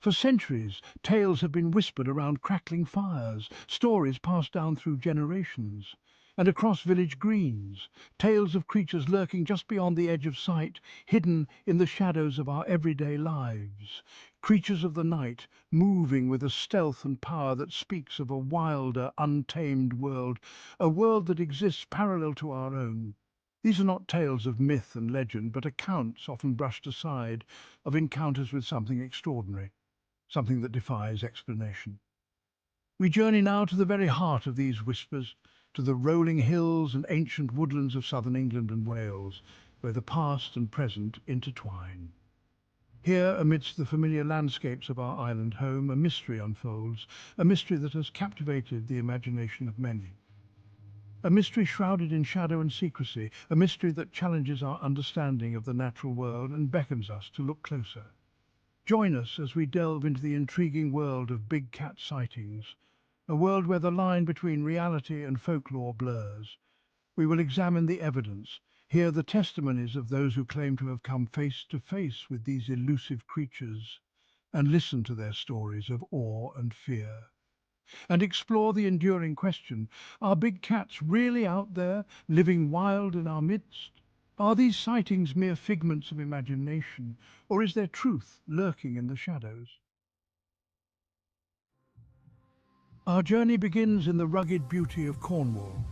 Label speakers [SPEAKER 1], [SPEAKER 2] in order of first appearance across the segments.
[SPEAKER 1] For centuries, tales have been whispered around crackling fires, stories passed down through generations. And across village greens, tales of creatures lurking just beyond the edge of sight, hidden in the shadows of our everyday lives. Creatures of the night, moving with a stealth and power that speaks of a wilder, untamed world, a world that exists parallel to our own. These are not tales of myth and legend, but accounts, often brushed aside, of encounters with something extraordinary, something that defies explanation. We journey now to the very heart of these whispers, to the rolling hills and ancient woodlands of southern England and Wales, where the past and present intertwine. Here, amidst the familiar landscapes of our island home, a mystery unfolds, a mystery that has captivated the imagination of many. A mystery shrouded in shadow and secrecy, a mystery that challenges our understanding of the natural world and beckons us to look closer. Join us as we delve into the intriguing world of big cat sightings, a world where the line between reality and folklore blurs. We will examine the evidence, hear the testimonies of those who claim to have come face to face with these elusive creatures, and listen to their stories of awe and fear. And explore the enduring question, are big cats really out there, living wild in our midst? Are these sightings mere figments of imagination, or is there truth lurking in the shadows? Our journey begins in the rugged beauty of Cornwall,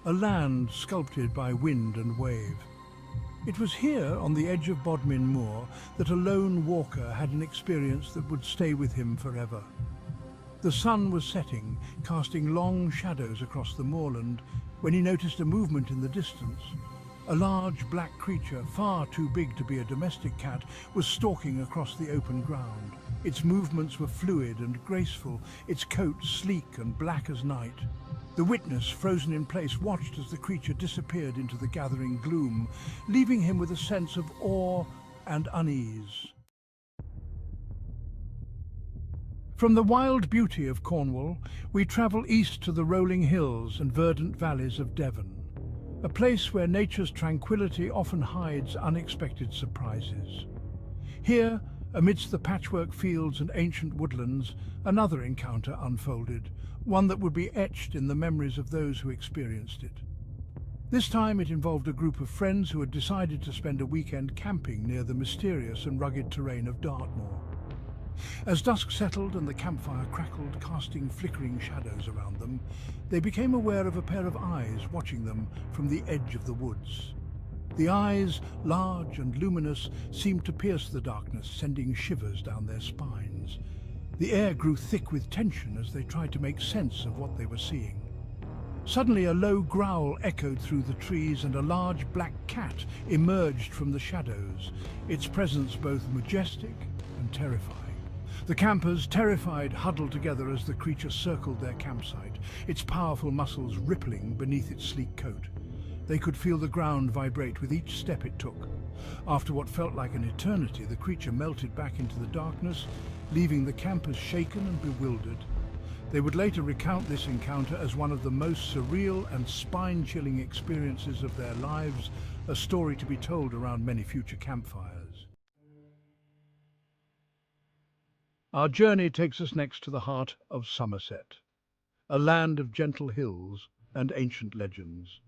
[SPEAKER 1] a land sculpted by wind and wave. It was here, on the edge of Bodmin Moor, that a lone walker had an experience that would stay with him forever. The sun was setting, casting long shadows across the moorland, when he noticed a movement in the distance. A large black creature, far too big to be a domestic cat, was stalking across the open ground. Its movements were fluid and graceful, its coat sleek and black as night. The witness, frozen in place, watched as the creature disappeared into the gathering gloom, leaving him with a sense of awe and unease. From the wild beauty of Cornwall, we travel east to the rolling hills and verdant valleys of Devon, a place where nature's tranquility often hides unexpected surprises. Here, amidst the patchwork fields and ancient woodlands, another encounter unfolded, one that would be etched in the memories of those who experienced it. This time it involved a group of friends who had decided to spend a weekend camping near the mysterious and rugged terrain of Dartmoor. As dusk settled and the campfire crackled, casting flickering shadows around them, they became aware of a pair of eyes watching them from the edge of the woods. The eyes, large and luminous, seemed to pierce the darkness, sending shivers down their spines. The air grew thick with tension as they tried to make sense of what they were seeing. Suddenly a low growl echoed through the trees and a large black cat emerged from the shadows, its presence both majestic and terrifying. The campers, terrified, huddled together as the creature circled their campsite, its powerful muscles rippling beneath its sleek coat. They could feel the ground vibrate with each step it took. After what felt like an eternity, the creature melted back into the darkness, leaving the campers shaken and bewildered. They would later recount this encounter as one of the most surreal and spine-chilling experiences of their lives, a story to be told around many future campfires. Our journey takes us next to the heart of Somerset, a land of gentle hills and ancient legends.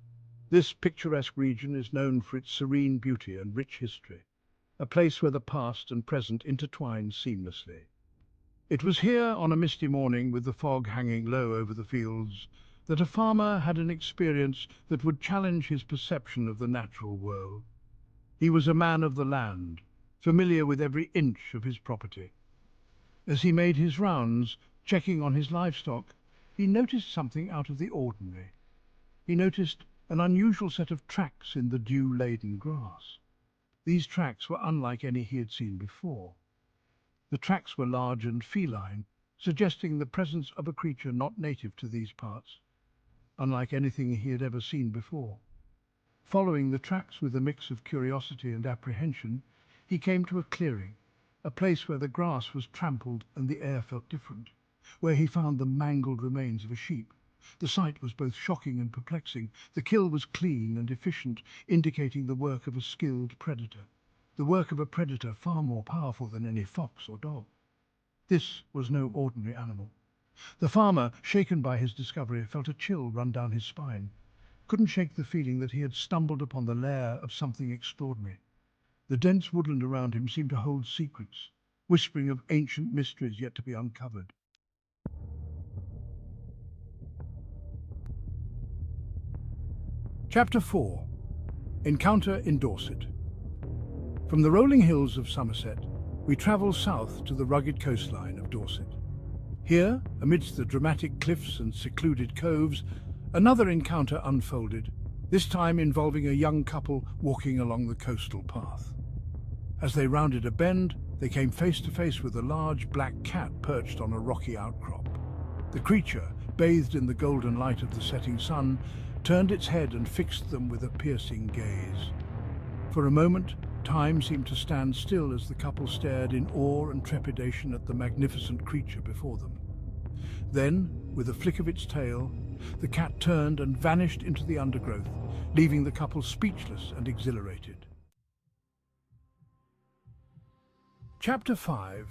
[SPEAKER 1] This picturesque region is known for its serene beauty and rich history, a place where the past and present intertwine seamlessly. It was here, on a misty morning with the fog hanging low over the fields, that a farmer had an experience that would challenge his perception of the natural world. He was a man of the land, familiar with every inch of his property. As he made his rounds, checking on his livestock, he noticed something out of the ordinary. He noticed an unusual set of tracks in the dew-laden grass. These tracks were unlike any he had seen before. The tracks were large and feline, suggesting the presence of a creature not native to these parts, unlike anything he had ever seen before. Following the tracks with a mix of curiosity and apprehension, he came to a clearing, a place where the grass was trampled and the air felt different, where he found the mangled remains of a sheep. The sight was both shocking and perplexing. The kill was clean and efficient, indicating the work of a skilled predator, the work of a predator far more powerful than any fox or dog. This was no ordinary animal. The farmer, shaken by his discovery, felt a chill run down his spine. Couldn't shake the feeling that he had stumbled upon the lair of something extraordinary. The dense woodland around him seemed to hold secrets, whispering of ancient mysteries yet to be uncovered. Chapter 4. Encounter in Dorset. From the rolling hills of Somerset, we travel south to the rugged coastline of Dorset. Here, amidst the dramatic cliffs and secluded coves, another encounter unfolded, this time involving a young couple walking along the coastal path. As they rounded a bend, they came face to face with a large black cat perched on a rocky outcrop. The creature, bathed in the golden light of the setting sun, turned its head and fixed them with a piercing gaze. For a moment, time seemed to stand still as the couple stared in awe and trepidation at the magnificent creature before them. Then, with a flick of its tail, the cat turned and vanished into the undergrowth, leaving the couple speechless and exhilarated. Chapter 5.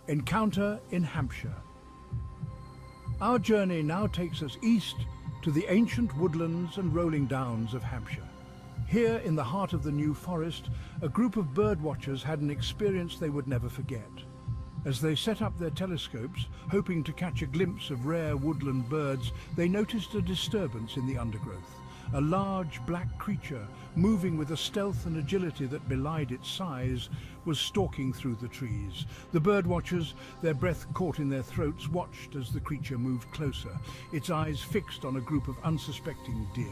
[SPEAKER 1] Encounter in Hampshire. Our journey now takes us east to the ancient woodlands and rolling downs of Hampshire. Here, in the heart of the New Forest, a group of birdwatchers had an experience they would never forget. As they set up their telescopes, hoping to catch a glimpse of rare woodland birds, they noticed a disturbance in the undergrowth. A large black creature, moving with a stealth and agility that belied its size, was stalking through the trees. The birdwatchers, their breath caught in their throats, watched as the creature moved closer, its eyes fixed on a group of unsuspecting deer.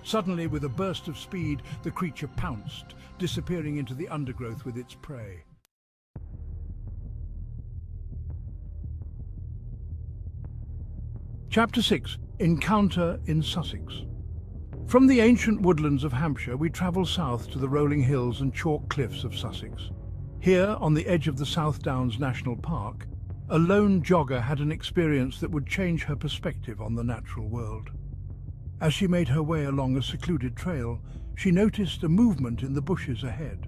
[SPEAKER 1] Suddenly, with a burst of speed, the creature pounced, disappearing into the undergrowth with its prey. Chapter 6. Encounter in Sussex. From the ancient woodlands of Hampshire, we travel south to the rolling hills and chalk cliffs of Sussex. Here, on the edge of the South Downs National Park, a lone jogger had an experience that would change her perspective on the natural world. As she made her way along a secluded trail, she noticed a movement in the bushes ahead.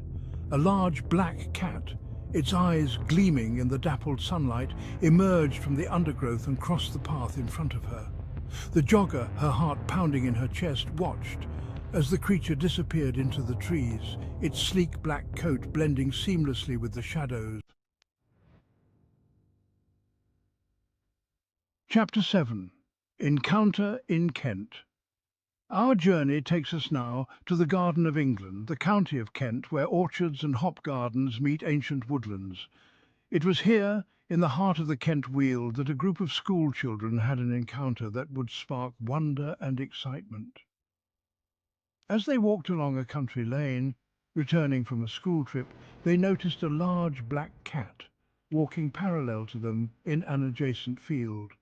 [SPEAKER 1] A large black cat, its eyes gleaming in the dappled sunlight, emerged from the undergrowth and crossed the path in front of her. The jogger, her heart pounding in her chest, watched as the creature disappeared into the trees, its sleek black coat blending seamlessly with the shadows. Chapter 7. Encounter in Kent. Our journey takes us now to the Garden of England, the county of Kent, where orchards and hop gardens meet ancient woodlands. It was here, in the heart of the Kent Weald, that a group of school children had an encounter that would spark wonder and excitement. As they walked along a country lane, returning from a school trip, they noticed a large black cat walking parallel to them in an adjacent field.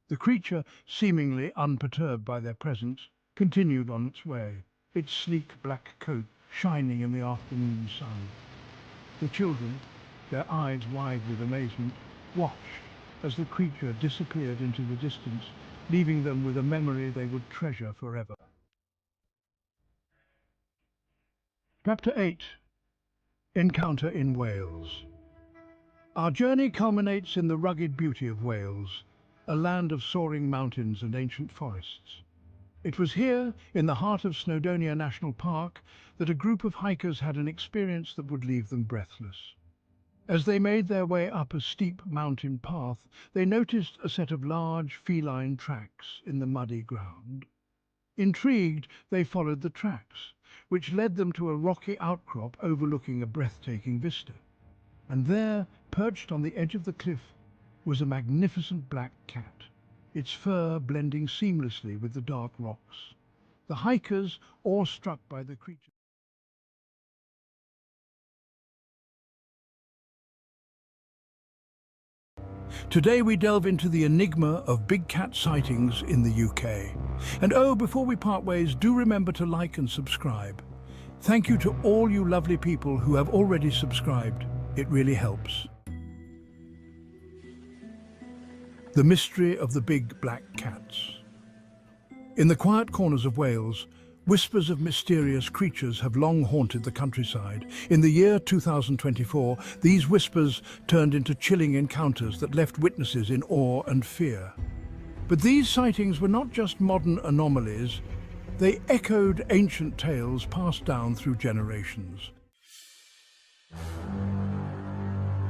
[SPEAKER 1] The creature, seemingly unperturbed by their presence, continued on its way, its sleek black coat shining in the afternoon sun. The children, their eyes wide with amazement, watched as the creature disappeared into the distance, leaving them with a memory they would treasure forever. Chapter 8. Encounter in Wales. Our journey culminates in the rugged beauty of Wales, a land of soaring mountains and ancient forests. It was here, in the heart of Snowdonia National Park, that a group of hikers had an experience that would leave them breathless. As they made their way up a steep mountain path, they noticed a set of large feline tracks in the muddy ground. Intrigued, they followed the tracks, which led them to a rocky outcrop overlooking a breathtaking vista. And there, perched on the edge of the cliff, was a magnificent black cat, its fur blending seamlessly with the dark rocks. The hikers, awestruck by the creature, Today we delve into the enigma of big cat sightings in the UK. And oh, before we part ways, do remember to like and subscribe. Thank you to all you lovely people who have already subscribed. It really helps. The mystery of the big black cats. In the quiet corners of Wales, Whispers of mysterious creatures have long haunted the countryside. In the year 2024, these whispers turned into chilling encounters that left witnesses in awe and fear. But these sightings were not just modern anomalies, they echoed ancient tales passed down through generations.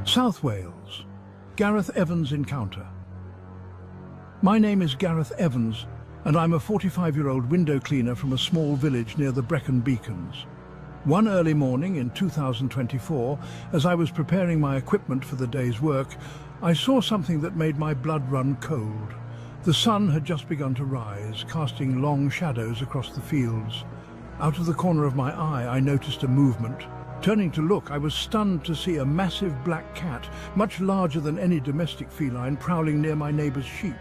[SPEAKER 1] South Wales, Gareth Evans encounter. My name is Gareth Evans, and I'm a 45-year-old window cleaner from a small village near the Brecon Beacons. One early morning in 2024, as I was preparing my equipment for the day's work, I saw something that made my blood run cold. The sun had just begun to rise, casting long shadows across the fields. Out of the corner of my eye, I noticed a movement. Turning to look, I was stunned to see a massive black cat, much larger than any domestic feline, prowling near my neighbour's sheep.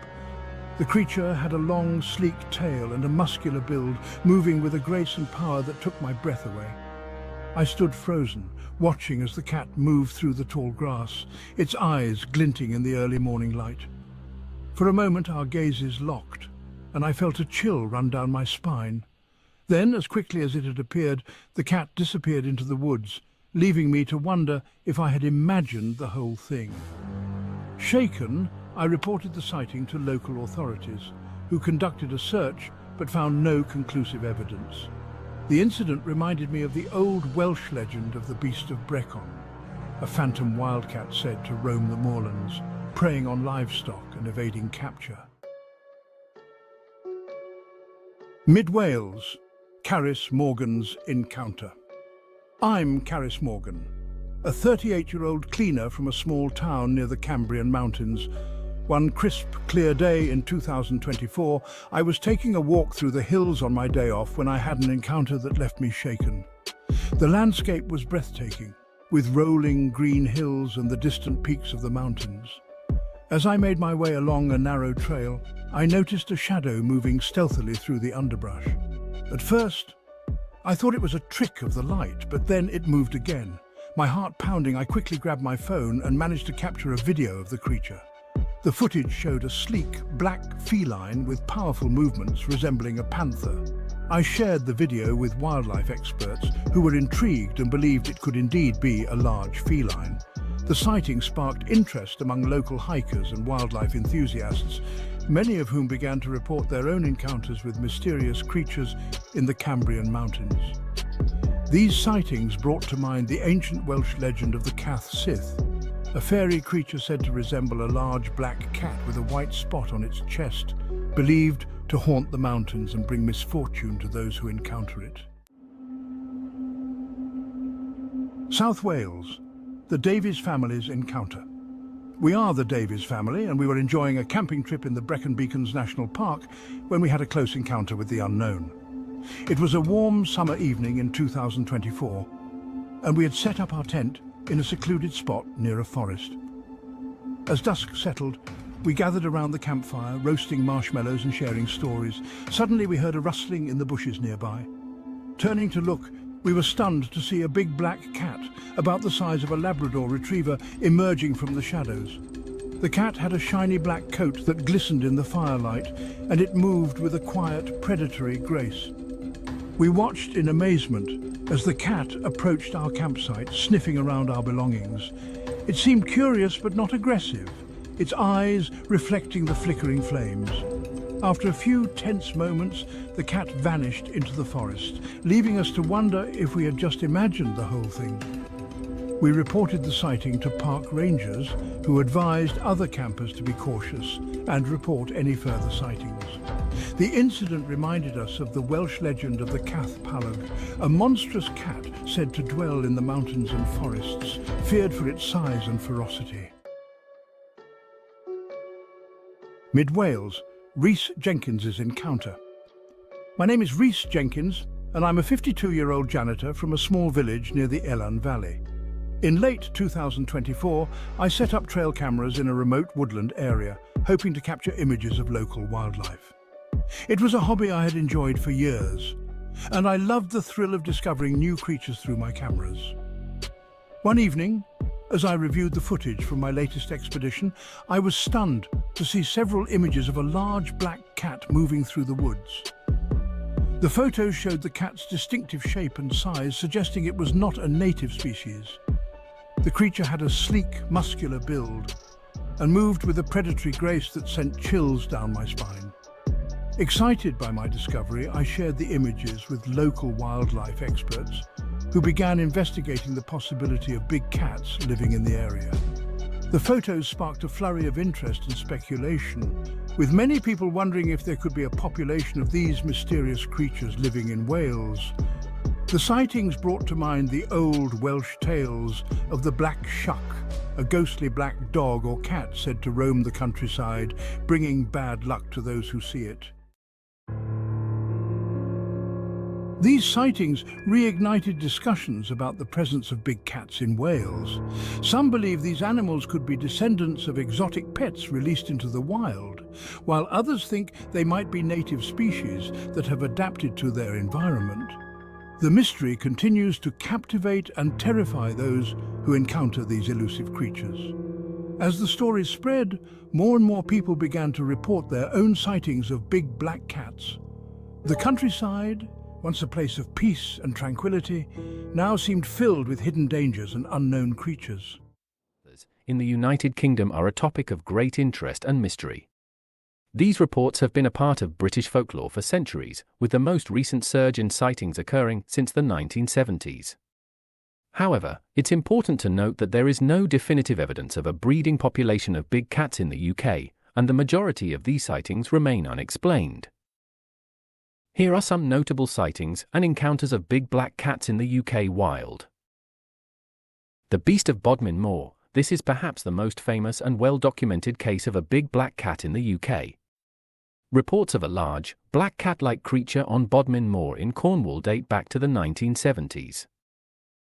[SPEAKER 1] The creature had a long, sleek tail and a muscular build, moving with a grace and power that took my breath away. I stood frozen, watching as the cat moved through the tall grass, its eyes glinting in the early morning light. For a moment our gazes locked, and I felt a chill run down my spine. Then, as quickly as it had appeared, the cat disappeared into the woods, leaving me to wonder if I had imagined the whole thing. Shaken, I reported the sighting to local authorities, who conducted a search but found no conclusive evidence. The incident reminded me of the old Welsh legend of the Beast of Brecon, a phantom wildcat said to roam the moorlands, preying on livestock and evading capture. Mid Wales, Carys Morgan's encounter. I'm Carys Morgan, a 38-year-old cleaner from a small town near the Cambrian Mountains. One crisp, clear day in 2024, I was taking a walk through the hills on my day off when I had an encounter that left me shaken. The landscape was breathtaking, with rolling green hills and the distant peaks of the mountains. As I made my way along a narrow trail, I noticed a shadow moving stealthily through the underbrush. At first, I thought it was a trick of the light, but then it moved again. My heart pounding, I quickly grabbed my phone and managed to capture a video of the creature. The footage showed a sleek, black feline with powerful movements resembling a panther. I shared the video with wildlife experts who were intrigued and believed it could indeed be a large feline. The sighting sparked interest among local hikers and wildlife enthusiasts, many of whom began to report their own encounters with mysterious creatures in the Cambrian Mountains. These sightings brought to mind the ancient Welsh legend of the Cath Sith, a fairy creature said to resemble a large black cat with a white spot on its chest, believed to haunt the mountains and bring misfortune to those who encounter it. South Wales, the Davies family's encounter. We are the Davies family, and we were enjoying a camping trip in the Brecon Beacons National Park when we had a close encounter with the unknown. It was a warm summer evening in 2024, and we had set up our tent in a secluded spot near a forest. As dusk settled, we gathered around the campfire, roasting marshmallows and sharing stories. Suddenly we heard a rustling in the bushes nearby. Turning to look, we were stunned to see a big black cat, about the size of a Labrador retriever, emerging from the shadows. The cat had a shiny black coat that glistened in the firelight, and it moved with a quiet, predatory grace. We watched in amazement as the cat approached our campsite, sniffing around our belongings. It seemed curious but not aggressive, its eyes reflecting the flickering flames. After a few tense moments, the cat vanished into the forest, leaving us to wonder if we had just imagined the whole thing. We reported the sighting to park rangers, who advised other campers to be cautious and report any further sightings. The incident reminded us of the Welsh legend of the Cath Palog, a monstrous cat said to dwell in the mountains and forests, feared for its size and ferocity. Mid Wales, Rhys Jenkins's encounter. My name is Rhys Jenkins, and I'm a 52-year-old janitor from a small village near the Elan Valley. In late 2024, I set up trail cameras in a remote woodland area, hoping to capture images of local wildlife. It was a hobby I had enjoyed for years, and I loved the thrill of discovering new creatures through my cameras. One evening, as I reviewed the footage from my latest expedition, I was stunned to see several images of a large black cat moving through the woods. The photos showed the cat's distinctive shape and size, suggesting it was not a native species. The creature had a sleek, muscular build and moved with a predatory grace that sent chills down my spine. Excited by my discovery, I shared the images with local wildlife experts who began investigating the possibility of big cats living in the area. The photos sparked a flurry of interest and speculation, with many people wondering if there could be a population of these mysterious creatures living in Wales. The sightings brought to mind the old Welsh tales of the Black Shuck, a ghostly black dog or cat said to roam the countryside, bringing bad luck to those who see it. These sightings reignited discussions about the presence of big cats in Wales. Some believe these animals could be descendants of exotic pets released into the wild, while others think they might be native species that have adapted to their environment. The mystery continues to captivate and terrify those who encounter these elusive creatures. As the stories spread, more and more people began to report their own sightings of big black cats. The countryside, once a place of peace and tranquility, now seemed filled with hidden dangers and unknown creatures.
[SPEAKER 2] In the United Kingdom are a topic of great interest and mystery. These reports have been a part of British folklore for centuries, with the most recent surge in sightings occurring since the 1970s. However, it's important to note that there is no definitive evidence of a breeding population of big cats in the UK, and the majority of these sightings remain unexplained. Here are some notable sightings and encounters of big black cats in the UK wild. The Beast of Bodmin Moor. This is perhaps the most famous and well-documented case of a big black cat in the UK. Reports of a large, black cat-like creature on Bodmin Moor in Cornwall date back to the 1970s.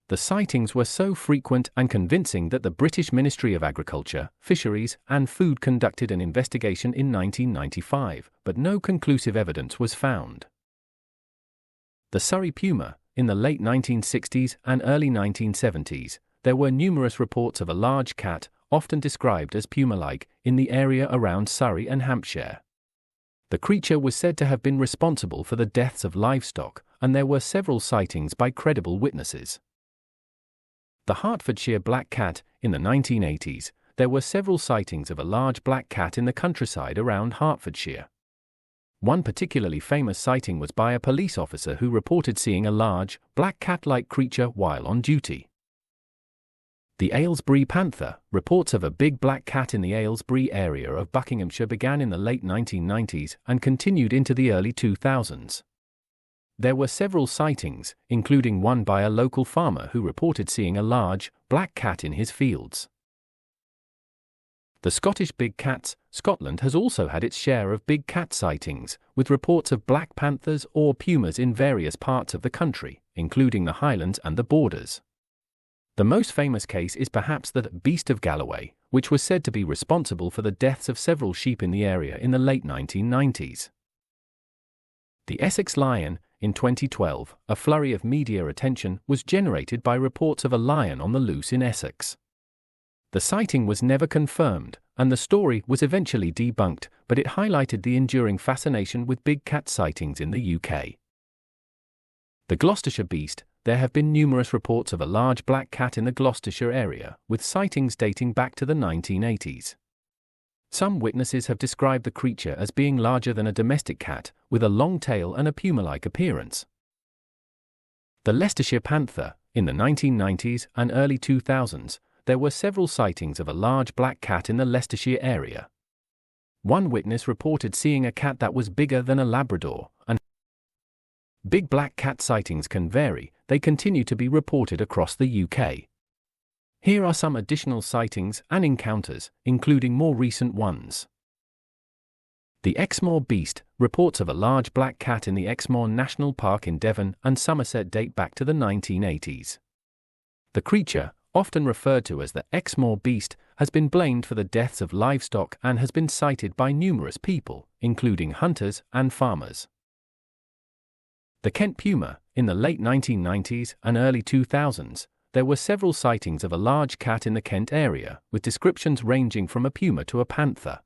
[SPEAKER 2] The sightings were so frequent and convincing that the British Ministry of Agriculture, Fisheries and Food conducted an investigation in 1995, but no conclusive evidence was found. The Surrey puma. In the late 1960s and early 1970s, there were numerous reports of a large cat, often described as puma-like, in the area around Surrey and Hampshire. The creature was said to have been responsible for the deaths of livestock, and there were several sightings by credible witnesses. The Hertfordshire black cat. In the 1980s, there were several sightings of a large black cat in the countryside around Hertfordshire. One particularly famous sighting was by a police officer who reported seeing a large, black cat-like creature while on duty. The Aylesbury panther. Reports of a big black cat in the Aylesbury area of Buckinghamshire began in the late 1990s and continued into the early 2000s. There were several sightings, including one by a local farmer who reported seeing a large, black cat in his fields. The Scottish big cats. Scotland has also had its share of big cat sightings, with reports of black panthers or pumas in various parts of the country, including the Highlands and the Borders. The most famous case is perhaps that Beast of Galloway, which was said to be responsible for the deaths of several sheep in the area in the late 1990s. The Essex lion. In 2012, a flurry of media attention was generated by reports of a lion on the loose in Essex. The sighting was never confirmed, and the story was eventually debunked, but it highlighted the enduring fascination with big cat sightings in the UK. The Gloucestershire beast. There have been numerous reports of a large black cat in the Gloucestershire area, with sightings dating back to the 1980s. Some witnesses have described the creature as being larger than a domestic cat, with a long tail and a puma-like appearance. The Leicestershire panther. In the 1990s and early 2000s, there were several sightings of a large black cat in the Leicestershire area. One witness reported seeing a cat that was bigger than a Labrador, and big black cat sightings can vary. They continue to be reported across the UK. Here are some additional sightings and encounters, including more recent ones. The Exmoor beast. Reports of a large black cat in the Exmoor National Park in Devon and Somerset date back to the 1980s. The creature, often referred to as the Exmoor beast, has been blamed for the deaths of livestock and has been sighted by numerous people, including hunters and farmers. The Kent puma. In the late 1990s and early 2000s, there were several sightings of a large cat in the Kent area, with descriptions ranging from a puma to a panther.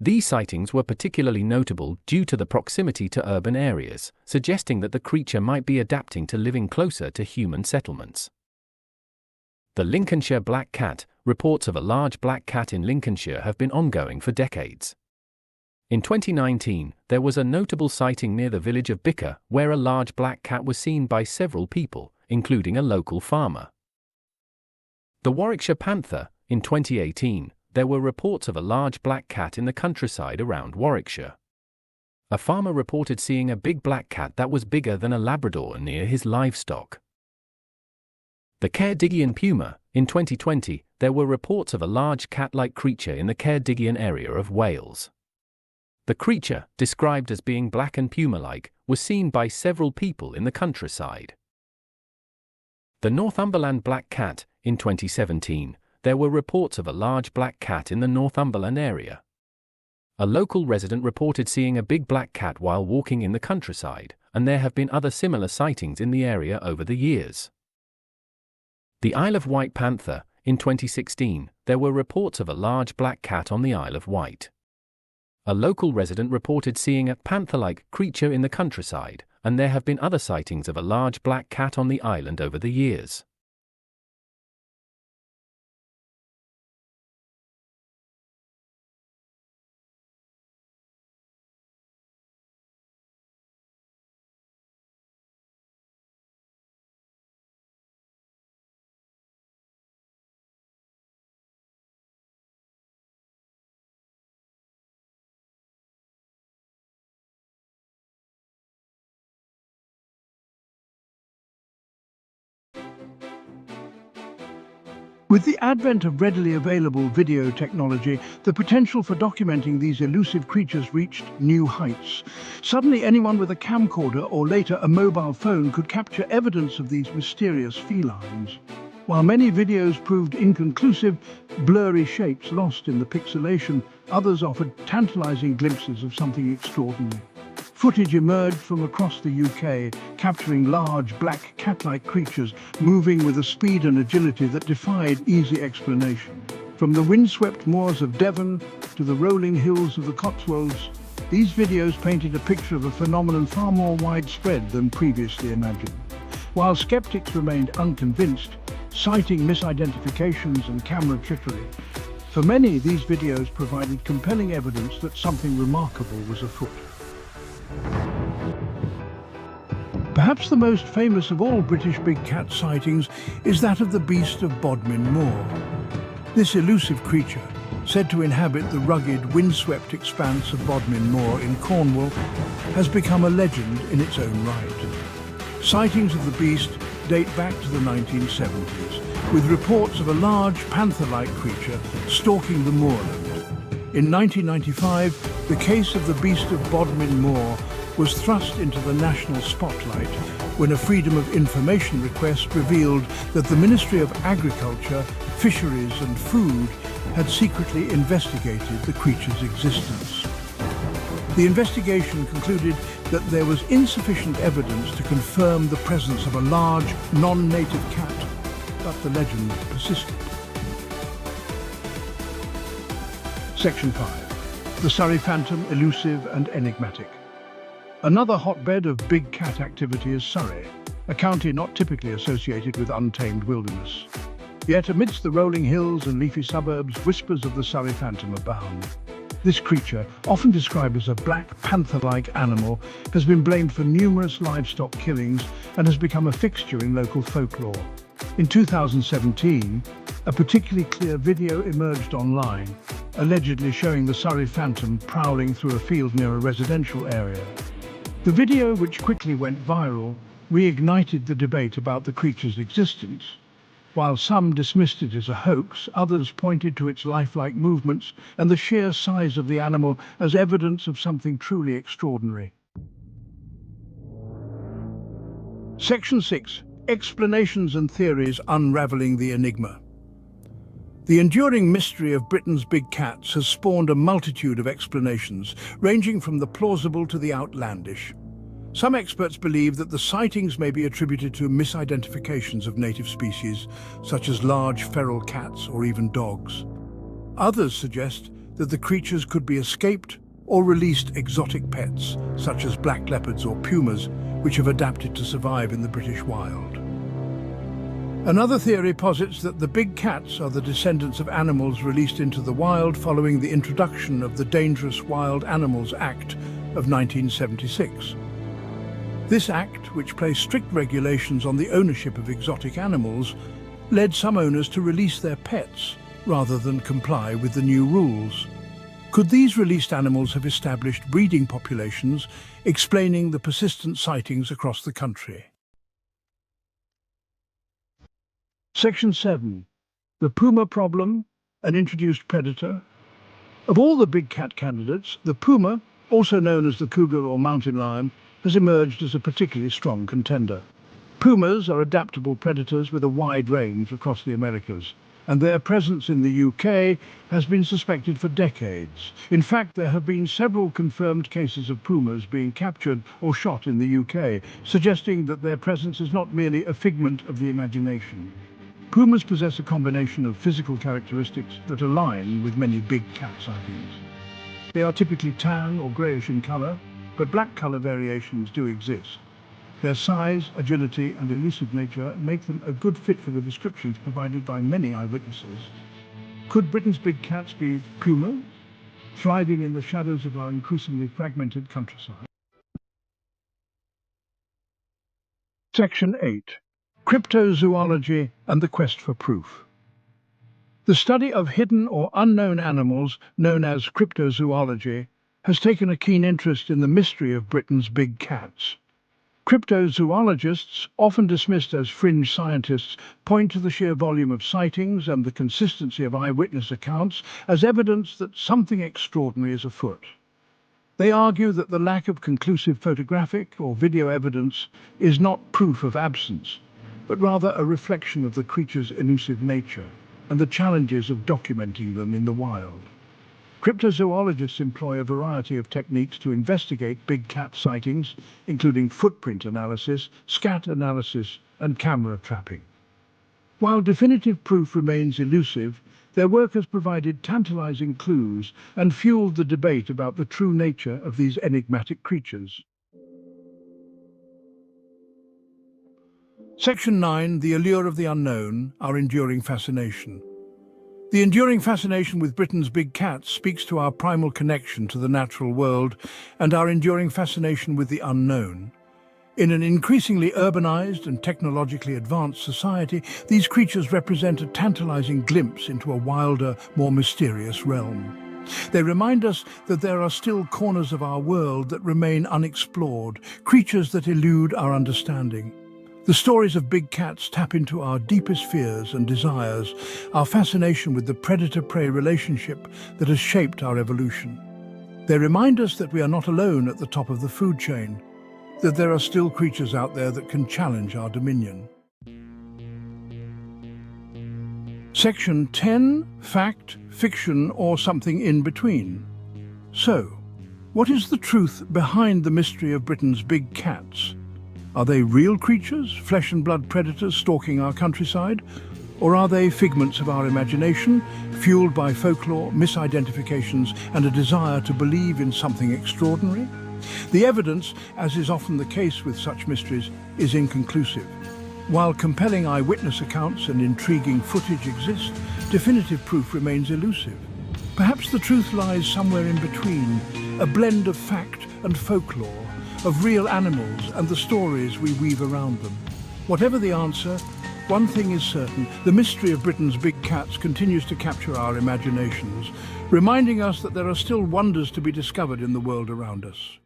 [SPEAKER 2] These sightings were particularly notable due to the proximity to urban areas, suggesting that the creature might be adapting to living closer to human settlements. The Lincolnshire black cat. Reports of a large black cat in Lincolnshire have been ongoing for decades. In 2019, there was a notable sighting near the village of Bicker, where a large black cat was seen by several people, including a local farmer. The Warwickshire panther. In 2018, there were reports of a large black cat in the countryside around Warwickshire. A farmer reported seeing a big black cat that was bigger than a Labrador near his livestock. The Ceredigion puma. In 2020, there were reports of a large cat-like creature in the Ceredigion area of Wales. The creature, described as being black and puma-like, was seen by several people in the countryside. The Northumberland black cat. In 2017, there were reports of a large black cat in the Northumberland area. A local resident reported seeing a big black cat while walking in the countryside, and there have been other similar sightings in the area over the years. The Isle of Wight panther. In 2016, there were reports of a large black cat on the Isle of Wight. A local resident reported seeing a panther-like creature in the countryside, and there have been other sightings of a large black cat on the island over the years.
[SPEAKER 1] With the advent of readily available video technology, the potential for documenting these elusive creatures reached new heights. Suddenly, anyone with a camcorder or later a mobile phone could capture evidence of these mysterious felines. While many videos proved inconclusive, blurry shapes lost in the pixelation, others offered tantalizing glimpses of something extraordinary. Footage emerged from across the UK, capturing large, black, cat-like creatures moving with a speed and agility that defied easy explanation. From the windswept moors of Devon to the rolling hills of the Cotswolds, these videos painted a picture of a phenomenon far more widespread than previously imagined. While skeptics remained unconvinced, citing misidentifications and camera trickery, for many, these videos provided compelling evidence that something remarkable was afoot. Perhaps the most famous of all British big cat sightings is that of the beast of Bodmin Moor. This elusive creature, said to inhabit the rugged, windswept expanse of Bodmin Moor in Cornwall, has become a legend in its own right. Sightings of the beast date back to the 1970s, with reports of a large panther-like creature stalking the moorland. In 1995, the case of the beast of Bodmin Moor was thrust into the national spotlight when a Freedom of Information request revealed that the Ministry of Agriculture, Fisheries and Food had secretly investigated the creature's existence. The investigation concluded that there was insufficient evidence to confirm the presence of a large, non-native cat, but the legend persisted. Section 5. The Surrey Phantom, elusive and enigmatic. Another hotbed of big cat activity is Surrey, a county not typically associated with untamed wilderness. Yet amidst the rolling hills and leafy suburbs, whispers of the Surrey Phantom abound. This creature, often described as a black panther-like animal, has been blamed for numerous livestock killings and has become a fixture in local folklore. In 2017, a particularly clear video emerged online, allegedly showing the Surrey Phantom prowling through a field near a residential area. The video, which quickly went viral, reignited the debate about the creature's existence. While some dismissed it as a hoax, others pointed to its lifelike movements and the sheer size of the animal as evidence of something truly extraordinary. Section 6. Explanations and theories unravelling the enigma. The enduring mystery of Britain's big cats has spawned a multitude of explanations, ranging from the plausible to the outlandish. Some experts believe that the sightings may be attributed to misidentifications of native species, such as large feral cats or even dogs. Others suggest that the creatures could be escaped or released exotic pets, such as black leopards or pumas, which have adapted to survive in the British wild. Another theory posits that the big cats are the descendants of animals released into the wild following the introduction of the Dangerous Wild Animals Act of 1976. This act, which placed strict regulations on the ownership of exotic animals, led some owners to release their pets rather than comply with the new rules. Could these released animals have established breeding populations, explaining the persistent sightings across the country? Section 7. The puma problem, an introduced predator. Of all the big cat candidates, the puma, also known as the cougar or mountain lion, has emerged as a particularly strong contender. Pumas are adaptable predators with a wide range across the Americas, and their presence in the UK has been suspected for decades. In fact, there have been several confirmed cases of pumas being captured or shot in the UK, suggesting that their presence is not merely a figment of the imagination. Pumas possess a combination of physical characteristics that align with many big cat sightings. They are typically tan or greyish in colour, but black colour variations do exist. Their size, agility and elusive nature make them a good fit for the descriptions provided by many eyewitnesses. Could Britain's big cats be pumas, thriving in the shadows of our increasingly fragmented countryside? Section 8. Cryptozoology and the quest for proof. The study of hidden or unknown animals, known as cryptozoology, has taken a keen interest in the mystery of Britain's big cats. Cryptozoologists, often dismissed as fringe scientists, point to the sheer volume of sightings and the consistency of eyewitness accounts as evidence that something extraordinary is afoot. They argue that the lack of conclusive photographic or video evidence is not proof of absence, but rather a reflection of the creature's elusive nature and the challenges of documenting them in the wild. Cryptozoologists employ a variety of techniques to investigate big cat sightings, including footprint analysis, scat analysis, and camera trapping. While definitive proof remains elusive, their work has provided tantalizing clues and fueled the debate about the true nature of these enigmatic creatures. Section 9. The allure of the unknown, our enduring fascination. The enduring fascination with Britain's big cats speaks to our primal connection to the natural world and our enduring fascination with the unknown. In an increasingly urbanized and technologically advanced society, these creatures represent a tantalizing glimpse into a wilder, more mysterious realm. They remind us that there are still corners of our world that remain unexplored, creatures that elude our understanding. The stories of big cats tap into our deepest fears and desires, our fascination with the predator-prey relationship that has shaped our evolution. They remind us that we are not alone at the top of the food chain, that there are still creatures out there that can challenge our dominion. Section 10. Fact, fiction, or something in between. So, what is the truth behind the mystery of Britain's big cats? Are they real creatures, flesh and blood predators stalking our countryside? Or are they figments of our imagination, fueled by folklore, misidentifications, and a desire to believe in something extraordinary? The evidence, as is often the case with such mysteries, is inconclusive. While compelling eyewitness accounts and intriguing footage exist, definitive proof remains elusive. Perhaps the truth lies somewhere in between, a blend of fact and folklore, of real animals and the stories we weave around them. Whatever the answer, one thing is certain: the mystery of Britain's big cats continues to capture our imaginations, reminding us that there are still wonders to be discovered in the world around us.